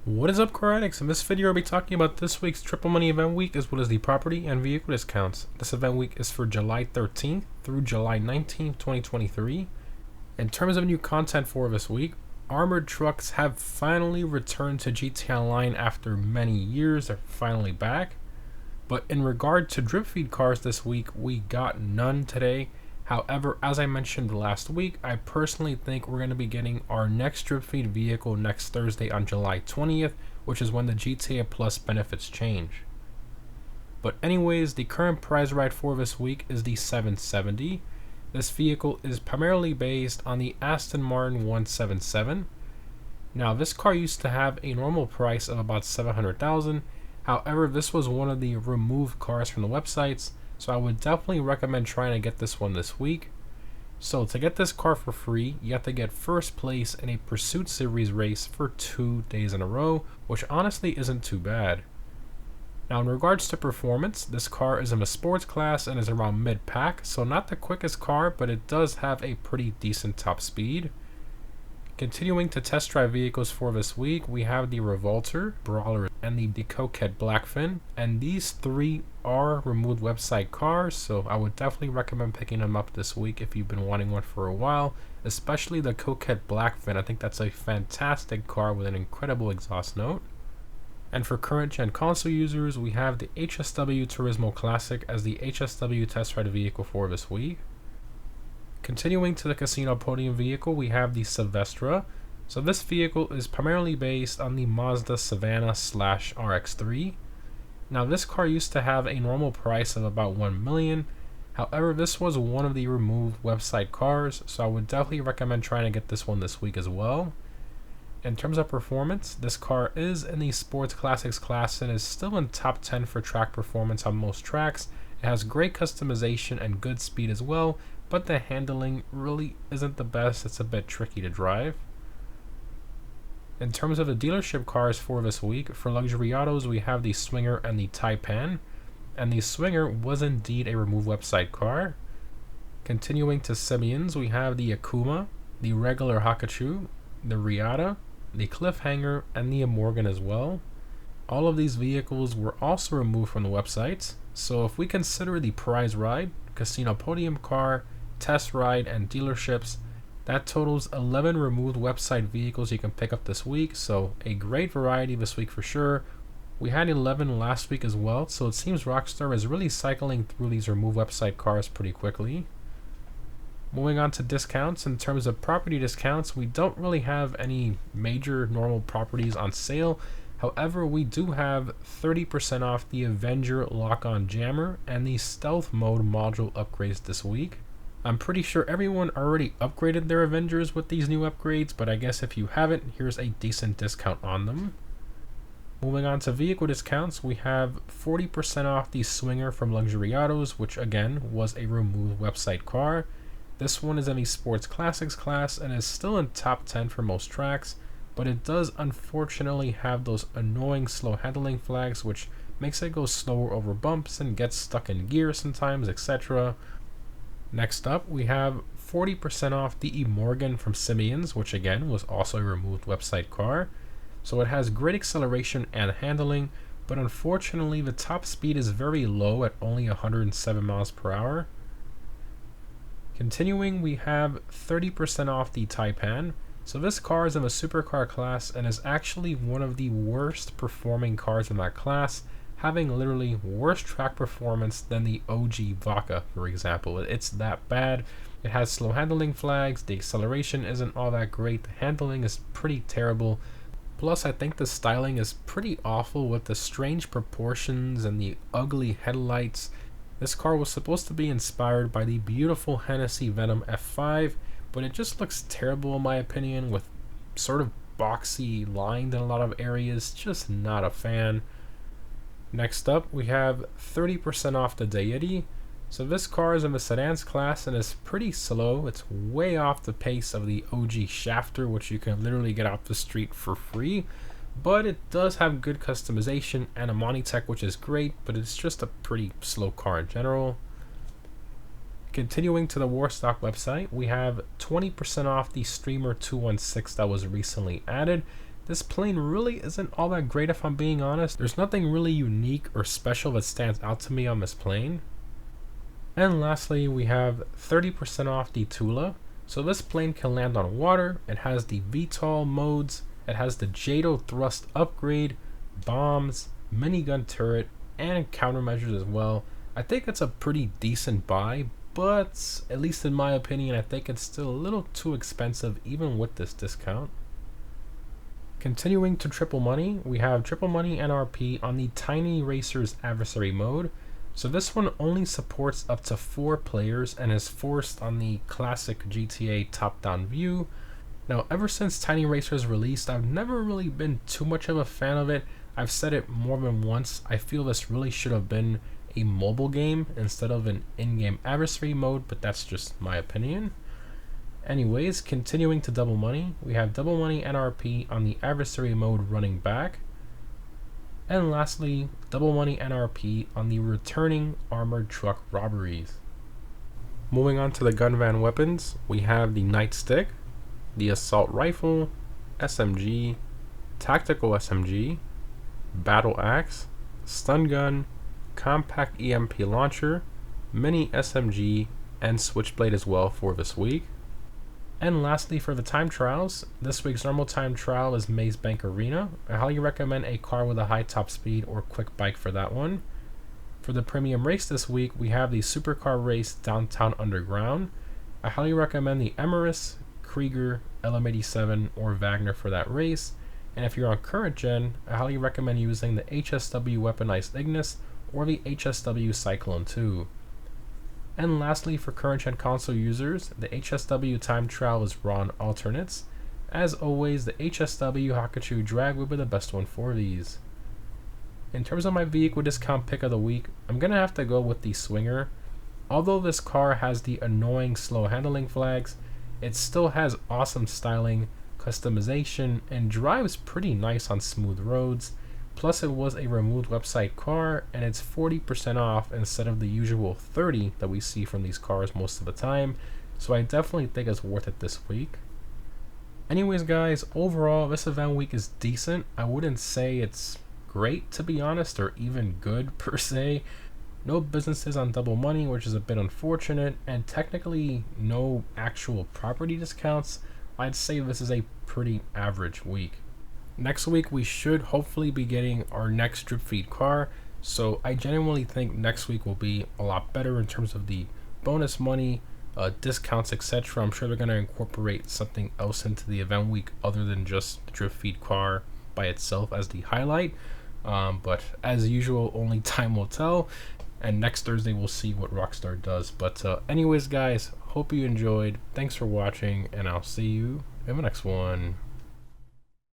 What is up, car addicts? In this video, I'll be talking about this week's Triple Money Event Week as well as the property and vehicle discounts. This event week is for July 13th through July 19th, 2023. In terms of new content for this week, armored trucks have finally returned to GTA Online after many years. They're finally back. But in regard to drip feed cars this week, we got none today. However, as I mentioned last week, I personally think we're going to be getting our next drip feed vehicle next Thursday on July 20th, which is when the GTA Plus benefits change. But anyways, the current prize ride for this week is the 770. This vehicle is primarily based on the Aston Martin 177. Now, this car used to have a normal price of about $700,000. However, this was one of the removed cars from the websites, so I would definitely recommend trying to get this one this week. So to get this car for free, you have to get first place in a Pursuit Series race for 2 days in a row, which honestly isn't too bad. Now in regards to performance, this car is in a sports class and is around mid-pack, so not the quickest car, but it does have a pretty decent top speed. Continuing to test drive vehicles for this week, we have the Revolter, Brawler, and the Coquette Blackfin, and these three are removed website cars, so I would definitely recommend picking them up this week if you've been wanting one for a while, especially the Coquette Blackfin. I think that's a fantastic car with an incredible exhaust note. And for current gen console users, we have the HSW Turismo Classic as the HSW test ride vehicle for this week. Continuing to the casino podium vehicle, we have the Silvestra. So this vehicle is primarily based on the Mazda Savannah /RX3. Now this car used to have a normal price of about $1 million. However, this was one of the removed website cars, so I would definitely recommend trying to get this one this week as well. In terms of performance, this car is in the Sports Classics class and is still in top 10 for track performance on most tracks. It has great customization and good speed as well, but the handling really isn't the best. It's a bit tricky to drive. In terms of the dealership cars for this week, for luxury autos we have the Swinger and the Taipan, and the Swinger was indeed a removed website car. Continuing to Simeons, we have the Akuma, the regular Hakachu, the Riata, the Cliffhanger, and the Morgan as well. All of these vehicles were also removed from the websites, so if we consider the prize ride, casino podium car, test ride, and dealerships, that totals 11 removed website vehicles you can pick up this week, so a great variety this week for sure. We had 11 last week as well, so it seems Rockstar is really cycling through these removed website cars pretty quickly. Moving on to discounts, in terms of property discounts, we don't really have any major normal properties on sale. However, we do have 30% off the Avenger Lock-On Jammer and the Stealth Mode module upgrades this week. I'm pretty sure everyone already upgraded their Avengers with these new upgrades, but I guess if you haven't, here's a decent discount on them. Moving on to vehicle discounts, we have 40% off the Swinger from Luxury Autos, which again was a removed website car. This one is in the Sports Classics class and is still in top 10 for most tracks, but it does unfortunately have those annoying slow handling flags, which makes it go slower over bumps and gets stuck in gear sometimes, etc. Next up, we have 40% off the Morgan from Simeons, which again was also a removed website car. So it has great acceleration and handling, but unfortunately the top speed is very low at only 107 miles per hour. Continuing, we have 30% off the Taipan. So this car is in the supercar class and is actually one of the worst performing cars in that class, having literally worse track performance than the OG Vaca, for example. It's that bad. It has slow handling flags, the acceleration isn't all that great, the handling is pretty terrible. Plus, I think the styling is pretty awful with the strange proportions and the ugly headlights. This car was supposed to be inspired by the beautiful Hennessy Venom F5, but it just looks terrible in my opinion, with sort of boxy lined in a lot of areas. Just not a fan. Next up, we have 30% off the Deity. So this car is in the sedans class and is pretty slow. It's way off the pace of the OG Shafter, which you can literally get off the street for free. But it does have good customization and a Monitech, which is great, but it's just a pretty slow car in general. Continuing to the Warstock website, we have 20% off the Streamer 216 that was recently added. This plane really isn't all that great if I'm being honest. There's nothing really unique or special that stands out to me on this plane. And lastly, we have 30% off the Tula. So this plane can land on water. It has the VTOL modes. It has the JATO thrust upgrade, bombs, minigun turret, and countermeasures as well. I think it's a pretty decent buy, but at least in my opinion, I think it's still a little too expensive even with this discount. Continuing to triple money, we have triple money NRP on the Tiny Racers adversary mode. So this one only supports up to 4 players and is forced on the classic GTA top-down view. Now, ever since Tiny Racers released, I've never really been too much of a fan of it. I've said it more than once. I feel this really should have been a mobile game instead of an in-game adversary mode, but that's just my opinion. Anyways, continuing to double money, we have double money NRP on the adversary mode running back. And lastly, double money NRP on the returning armored truck robberies. Moving on to the gun van weapons, we have the nightstick, the assault rifle, SMG, tactical SMG, battle axe, stun gun, compact EMP launcher, mini SMG, and switchblade as well for this week. And lastly, for the time trials, this week's normal time trial is Maze Bank Arena. I highly recommend a car with a high top speed or quick bike for that one. For the premium race this week, we have the Supercar Race Downtown Underground. I highly recommend the Emirates, Krieger, LM87, or Wagner for that race. And if you're on current gen, I highly recommend using the HSW Weaponized Ignis or the HSW Cyclone 2. And lastly, for current gen console users, the HSW time trial is Ron Alternates. As always, the HSW Hakuchu Drag will be the best one for these. In terms of my vehicle discount pick of the week, I'm going to have to go with the Swinger. Although this car has the annoying slow handling flags, it still has awesome styling, customization, and drives pretty nice on smooth roads. Plus, it was a removed website car, and it's 40% off instead of the usual 30% that we see from these cars most of the time, so I definitely think it's worth it this week. Anyways guys, overall this event week is decent. I wouldn't say it's great to be honest, or even good per se. No businesses on double money, which is a bit unfortunate, and technically no actual property discounts. I'd say this is a pretty average week. Next week we should hopefully be getting our next drip feed car, so I genuinely think next week will be a lot better in terms of the bonus money, discounts, etc. I'm sure they're going to incorporate something else into the event week other than just the drip feed car by itself as the highlight, but as usual, only time will tell, and next Thursday we'll see what Rockstar does. But anyways guys, hope you enjoyed, thanks for watching, and I'll see you in the next one.